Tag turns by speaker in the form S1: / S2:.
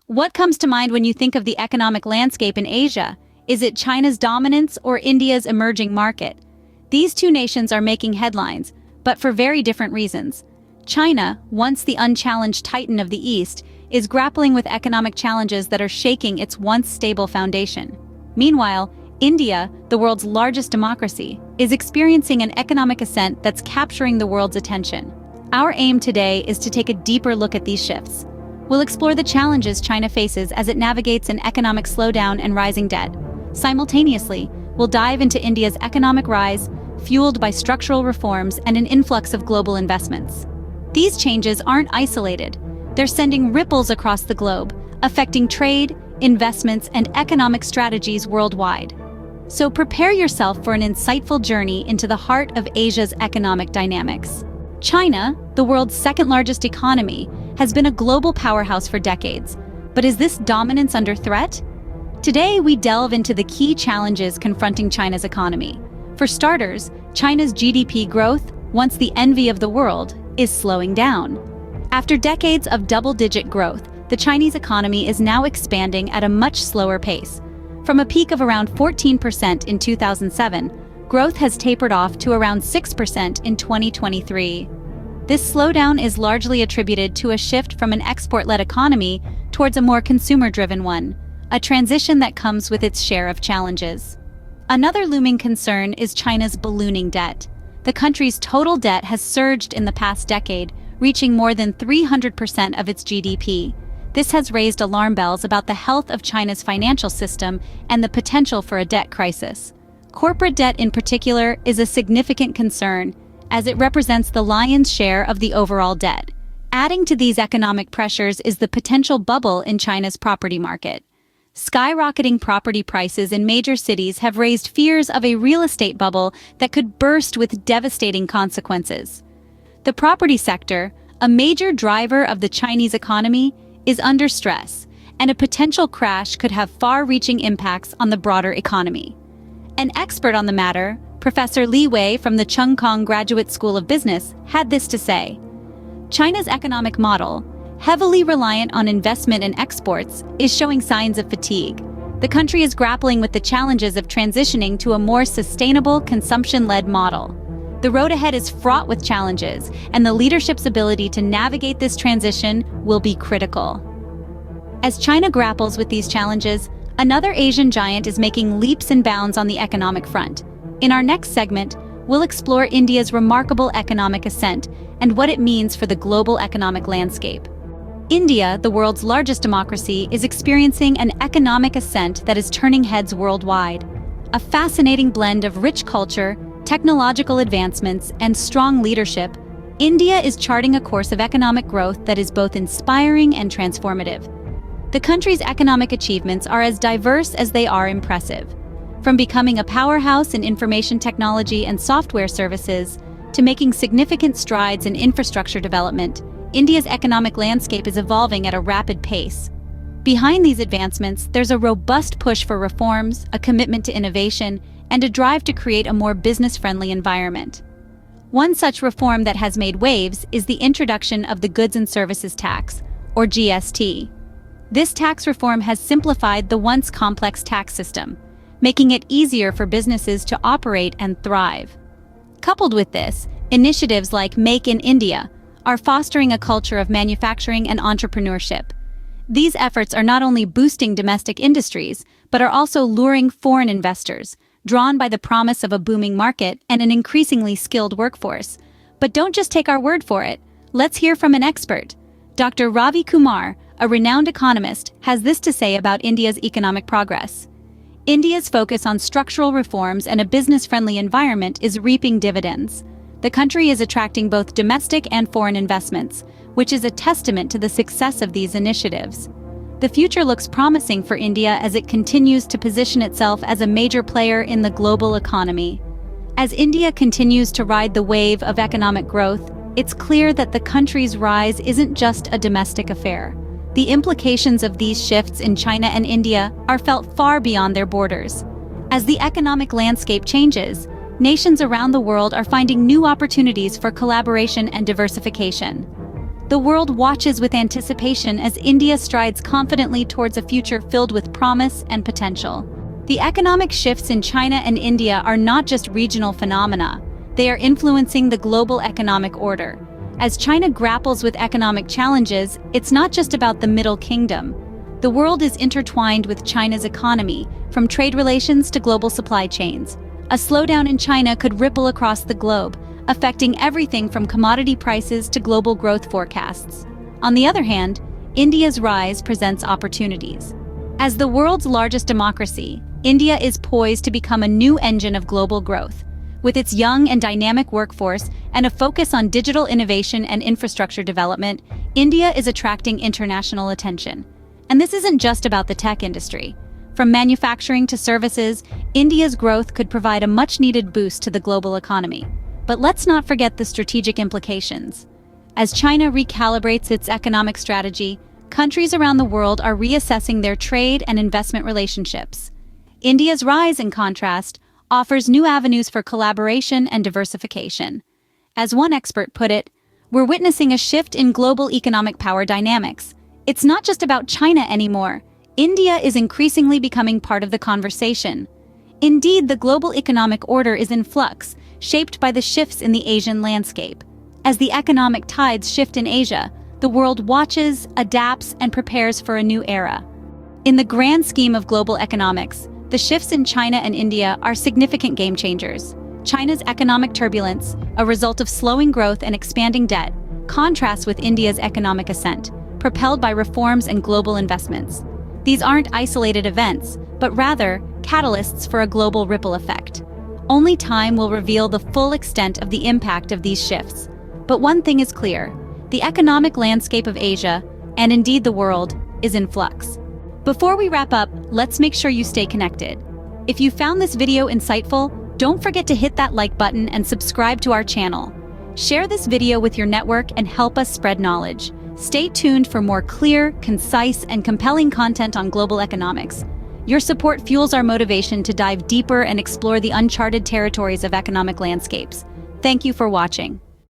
S1: What comes to mind when you think of the economic landscape in Asia? Is it China's dominance or India's emerging market? These two nations are making headlines, but for very different reasons. China, once the unchallenged titan of the East, is grappling with economic challenges that are shaking its once stable foundation. Meanwhile, India, the world's largest democracy, is experiencing an economic ascent that's capturing the world's attention. Our aim today is to take a deeper look at these shifts. We'll explore the challenges China faces as it navigates an economic slowdown and rising debt. Simultaneously, we'll dive into India's economic rise, fueled by structural reforms and an influx of global investments. These changes aren't isolated. They're sending ripples across the globe, affecting trade, investments, and economic strategies worldwide. So prepare yourself for an insightful journey into the heart of Asia's economic dynamics. China, the world's second-largest economy, has been a global powerhouse for decades. But is this dominance under threat? Today, we delve into the key challenges confronting China's economy. For starters, China's GDP growth, once the envy of the world, is slowing down. After decades of double-digit growth, the Chinese economy is now expanding at a much slower pace. From a peak of around 14% in 2007, growth has tapered off to around 6% in 2023. This slowdown is largely attributed to a shift from an export-led economy towards a more consumer-driven one, a transition that comes with its share of challenges. Another looming concern is China's ballooning debt. The country's total debt has surged in the past decade, reaching more than 300% of its GDP. This has raised alarm bells about the health of China's financial system and the potential for a debt crisis. Corporate debt in particular is a significant concern, as it represents the lion's share of the overall debt. Adding to these economic pressures is the potential bubble in China's property market. Skyrocketing property prices in major cities have raised fears of a real estate bubble that could burst with devastating consequences. The property sector, a major driver of the Chinese economy, is under stress, and a potential crash could have far-reaching impacts on the broader economy. An expert on the matter, Professor Li Wei from the Cheung Kong Graduate School of Business, had this to say: China's economic model, heavily reliant on investment and exports, is showing signs of fatigue. The country is grappling with the challenges of transitioning to a more sustainable, consumption-led model. The road ahead is fraught with challenges, and the leadership's ability to navigate this transition will be critical. As China grapples with these challenges, another Asian giant is making leaps and bounds on the economic front. In our next segment, we'll explore India's remarkable economic ascent and what it means for the global economic landscape. India, the world's largest democracy, is experiencing an economic ascent that is turning heads worldwide. A fascinating blend of rich culture, technological advancements, and strong leadership, India is charting a course of economic growth that is both inspiring and transformative. The country's economic achievements are as diverse as they are impressive. From becoming a powerhouse in information technology and software services, to making significant strides in infrastructure development, India's economic landscape is evolving at a rapid pace. Behind these advancements, there's a robust push for reforms, a commitment to innovation, and a drive to create a more business-friendly environment. One such reform that has made waves is the introduction of the Goods and Services Tax, or GST. This tax reform has simplified the once complex tax system, making it easier for businesses to operate and thrive. Coupled with this, initiatives like Make in India are fostering a culture of manufacturing and entrepreneurship. These efforts are not only boosting domestic industries, but are also luring foreign investors, drawn by the promise of a booming market and an increasingly skilled workforce. But don't just take our word for it. Let's hear from an expert. Dr. Ravi Kumar, a renowned economist, has this to say about India's economic progress. India's focus on structural reforms and a business-friendly environment is reaping dividends. The country is attracting both domestic and foreign investments, which is a testament to the success of these initiatives. The future looks promising for India as it continues to position itself as a major player in the global economy. As India continues to ride the wave of economic growth, it's clear that the country's rise isn't just a domestic affair. The implications of these shifts in China and India are felt far beyond their borders. As the economic landscape changes, nations around the world are finding new opportunities for collaboration and diversification. The world watches with anticipation as India strides confidently towards a future filled with promise and potential. The economic shifts in China and India are not just regional phenomena, they are influencing the global economic order. As China grapples with economic challenges, it's not just about the Middle Kingdom. The world is intertwined with China's economy, from trade relations to global supply chains. A slowdown in China could ripple across the globe, affecting everything from commodity prices to global growth forecasts. On the other hand, India's rise presents opportunities. As the world's largest democracy, India is poised to become a new engine of global growth. With its young and dynamic workforce and a focus on digital innovation and infrastructure development, India is attracting international attention. And this isn't just about the tech industry. From manufacturing to services, India's growth could provide a much-needed boost to the global economy. But let's not forget the strategic implications. As China recalibrates its economic strategy, countries around the world are reassessing their trade and investment relationships. India's rise, in contrast, offers new avenues for collaboration and diversification. As one expert put it, we're witnessing a shift in global economic power dynamics. It's not just about China anymore. India is increasingly becoming part of the conversation. Indeed, the global economic order is in flux, shaped by the shifts in the Asian landscape. As the economic tides shift in Asia, the world watches, adapts, and prepares for a new era. In the grand scheme of global economics, the shifts in China and India are significant game changers. China's economic turbulence, a result of slowing growth and expanding debt, contrasts with India's economic ascent, propelled by reforms and global investments. These aren't isolated events, but rather catalysts for a global ripple effect. Only time will reveal the full extent of the impact of these shifts. But one thing is clear: the economic landscape of Asia, and indeed the world, is in flux. Before we wrap up, let's make sure you stay connected. If you found this video insightful, don't forget to hit that like button and subscribe to our channel. Share this video with your network and help us spread knowledge. Stay tuned for more clear, concise, and compelling content on global economics. Your support fuels our motivation to dive deeper and explore the uncharted territories of economic landscapes. Thank you for watching.